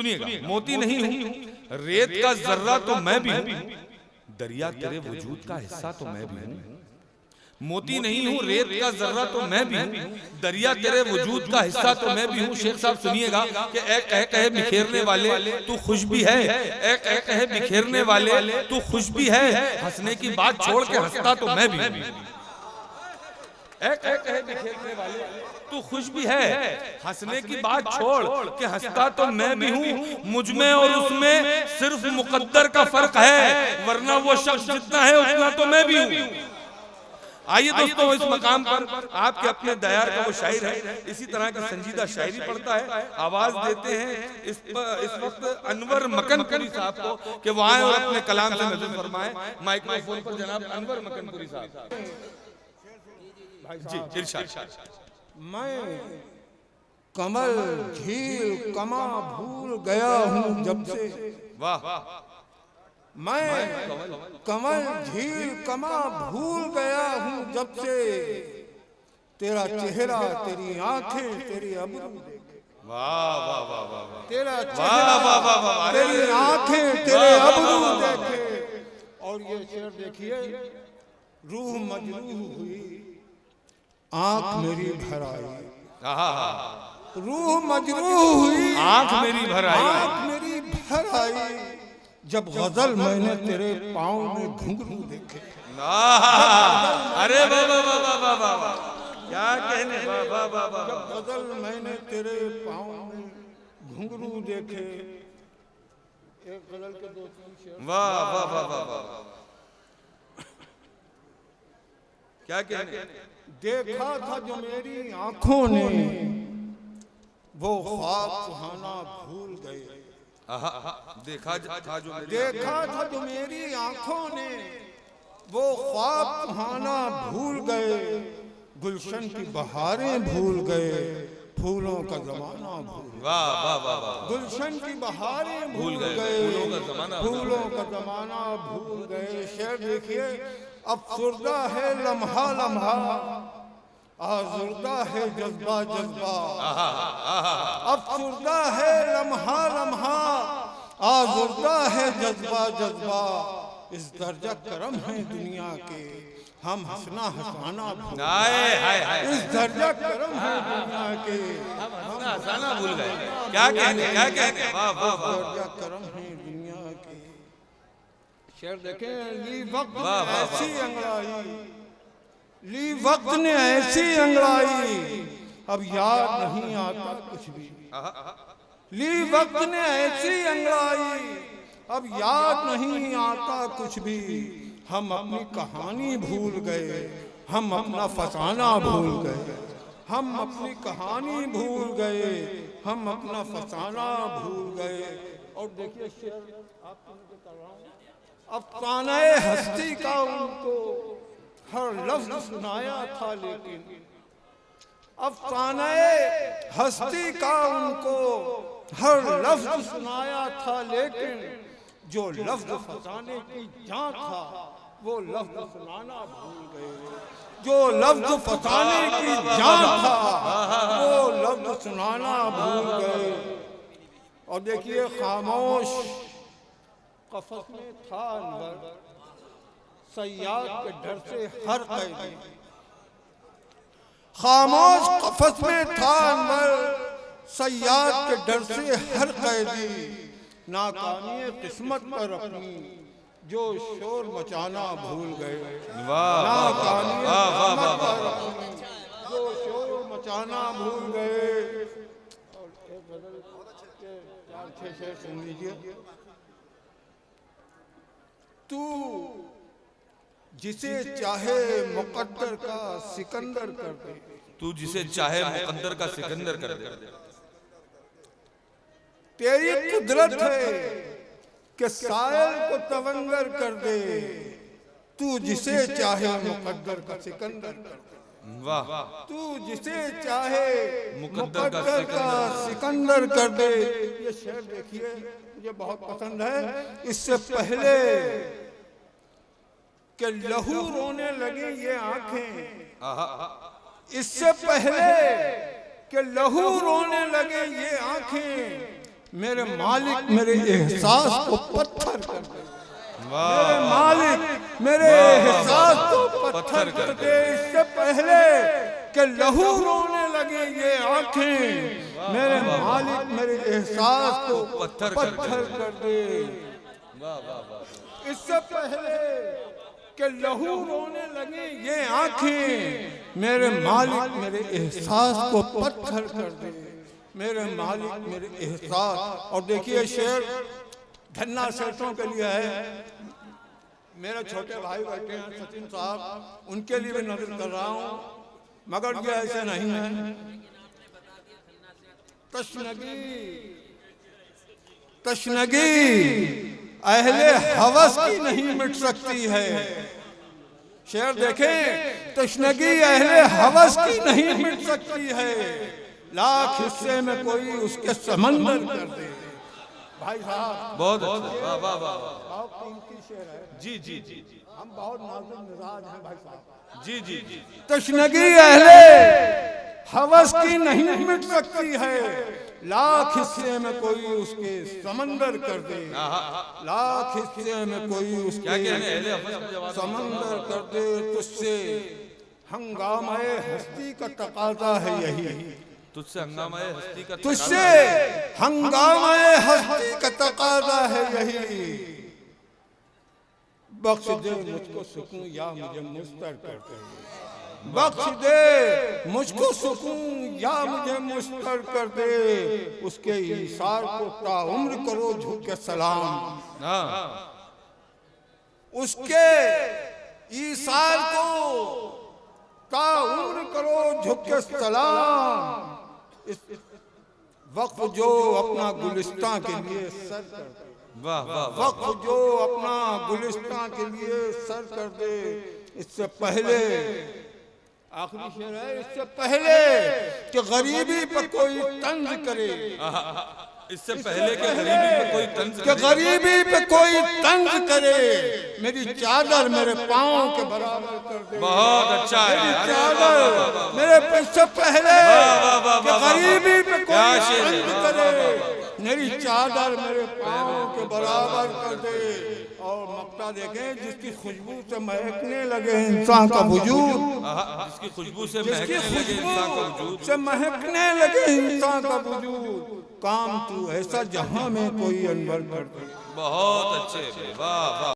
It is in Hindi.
सुनिएगा, मोती नहीं हूं, रेत का जर्रा तो मैं भी हूं, दरिया तेरे वजूद का हिस्सा तो मैं भी हूं। मोती नहीं हूं, रेत का जर्रा तो मैं भी हूं, दरिया तेरे वजूद का हिस्सा तो मैं भी हूं। शेख साहब सुनिएगा कि ए कह कहे बिखेरने वाले तू खुश भी है, ए कह कहे बिखेरने वाले तू खुश भी है, हंसने की बात छोड़ के हंसता तो मैं भी हूं। ए कह कहे बिखेरने वाले तू खुश भी है, हंसने की बात छोड़ के हंसता तो मैं भी हूं। मुझ में और उसमें सिर्फ मुकद्दर का फर्क है, वरना वो शख्स जितना है उतना तो मैं भी हूं। आइए दोस्तों, इस मकाम पर आपके अपने दयार का वो शायर है, इसी तरह की संजीदा शायरी पढ़ता है। आवाज देते हैं इस वक्त अनवर मकनपुरी साहब को कि वो आए और अपने कलाम से नजर फरमाएं। माइक्रोफोन पर जनाब अनवर मकनपुरी साहब जी इरशाद। मैं कमल झील कमा भूल गया हूँ जब से, वाह। मैं कमल झील कमा भूल गया हूँ जब से, तेरा चेहरा तेरी आंखें तेरी अबरू देखे, वाह वाह वाह वाह, तेरा चेहरा तेरी आंखें तेरे अबरू देखे। और ये शेर देखिए, रूह मजरूह हुई आंख मेरी भर आई, रूह मजरूह हुई आंख मेरी भर आई, आंख मेरी भर आई, जब गजल मैंने तेरे पाँव में घुंघरू देखे। अरे बाबा बाबा बाबा बाबा, क्या कहने, बाबा बाबा, जब गजल मैंने तेरे पाँव में घुंघरू देखे। एक गजल के दो तीन शेर, वाह वाह वाह वाह वाह, क्या कहने। देखा था जो मेरी आंखों ने वो ख्वाब सुहाना भूल गए, देखा था जो मेरी आंखों ने वो ख्वाब सुहाना भूल गए, गुलशन की बहारें भूल गए, फूलों का जमाना भूल गए। वाह वाह वाह वाह, गुलशन की बहारें भूल गए, फूलों का जमाना भूल गए। शेर देखिए, अफसुर्दा है लम्हा लम्हा, आज़ुर्दा है जज्बा जज्बा, अफसुर्दा है लम्हा लम्हा, आज़ुर्दा है जज्बा जज्बा। इस दर्जा करम है दुनिया के, हम हंसना हंसाना भूल गए। इस दर्जा करम है दुनिया के, हम हंसना हंसाना भूल गए। क्या कहने, क्या कहने, वाह वाह वाह, दर्जा करम है दुनिया के। शेर देखें, ली वक्त ने ऐसी अंगड़ाई, ली वक्त ने ऐसी अंगड़ाई, अब याद नहीं आता कुछ भी। ली वक्त ने ऐसी अंगड़ाई, अब याद नहीं आता कुछ भी। हम अपनी कहानी भूल गए, हम अपना फसाना भूल गए, हम अपनी कहानी भूल गए, हम अपना फसाना भूल गए। और देखिए शेर आपको कर रहा हूँ, अफसाने हस्ती का उनको हर लफ्ज सुनाया था, लेकिन अफसाने हस्ती का उनको हर लफ्ज सुनाया था, लेकिन जो लफ्ज फसाने की जान था वो लफ्ज सुनाना भूल गए। जो लफ्ज फसाने की जान था वो लफ्ज सुनाना भूल गए। और देखिए, खामोश कफस में था अनवर, सयाद के डर से हर कैदी, खामोश कफस में था अनवर, सयाद के डर से हर कैदी। नाकामी किस्मत पर अपनी जो शोर मचाना भूल गए, नाकामी किस्मत पर अपनी जो शोर मचाना भूल गए। और एक गजल के 4-6 शेर सुन लीजिए। तू जिसे चाहे मुकद्दर का सिकंदर कर दे, तू जिसे चाहे मुकद्दर का सिकंदर कर दे, तेरी कुदरत है कि सायल को तवंगर कर दे, तू जिसे चाहे मुकद्दर का सिकंदर कर दे। वाह, तू जिसे चाहे मुकद्दर का सिकंदर कर दे। ये शेर देखिए, मुझे बहुत पसंद है। इससे पहले कि लहू रोने लगी ये आंखें, इससे पहले कि लहू रोने लगे ये आंखें, मेरे मालिक मेरे एहसास को पत्थर कर दे। मेरे वाह मालिक मेरे एहसास को पत्थर कर दे। इससे पहले कि लहू रोने लगे ये आंखें, मेरे मालिक मेरे एहसास को पत्थर कर दे। वाह वाह वाह। इससे पहले कि लहू रोने लगे ये आंखें, मेरे मालिक मेरे एहसास को पत्थर कर दे। मेरे मालिक मेरे एहसास। और देखिए शेर धन्ना सेठों के लिए है। मेरे छोटे भाई बैठे हैं सचिन साहब, उनके लिए भी नजर कर रहा हूं, मगर ये ऐसे नहीं है। तशनगी अहले हवस की नहीं मिट सकती है। शेर देखें, तशनगी अहले हवस की नहीं मिट सकती है। लाख हिस्से में कोई उसके समंदर कर दे। भाई साहब बहुत अच्छा, वाह वाह वाह। बहुत कीमती शेर है। जी जी जी जी हम बहुत नाजुक मिजाज हैं भाई साहब। जी जी जी। तशनगी अहले हवस की नहीं मिट सकती है। लाख हिस्से में कोई उसके समंदर कर दे। लाख हिस्से में कोई उसके समंदर कर दे। तुझसे हंगामाए हस्ती का तकाजा है यही। तुझसे हंगामाए हस्ती का तुझसे हंगामाए हस्ती का तकाजा है यही। बख्श दे मुझको सुकून या मुझे मुस्तर कर दे। बख्श दे मुझको सुकून या मुझे मुस्तर कर दे। उसके ईसार को ताउम्र करो झुक के सलाम। उसके ईसार को ताउम्र करो झुक के सलाम। इस वक्फ जो अपना गुलिस्तां के लिए सर कर दे। वाह वाह। वक्फ जो अपना गुलिस्तां के लिए सर कर दे। इससे पहले आखिरी शेर है, इससे पहले कि गरीबी पर कोई तंज करे। इससे पहले कि गरीबी पे कोई तंज कि गरीबी पे कोई तंज करे, मेरी चादर मेरे पाँव के बराबर कर दे। बहुत अच्छा है। मेरी चादर मेरे से पहले कि गरीबी पे कोई तंज करे, मेरी चादर मेरे पाँव के बराबर कर दे। और मक्ता देखें, जिसकी खुशबू से महकने लगे इंसान का वजूद, जिसकी खुशबू से महकने लगे इंसान का वजूद, से महकने लगे इंसान का वजूद। काम तू ऐसा जहां में कोई अनवर कर दे। बहुत अच्छे, वाह वाह।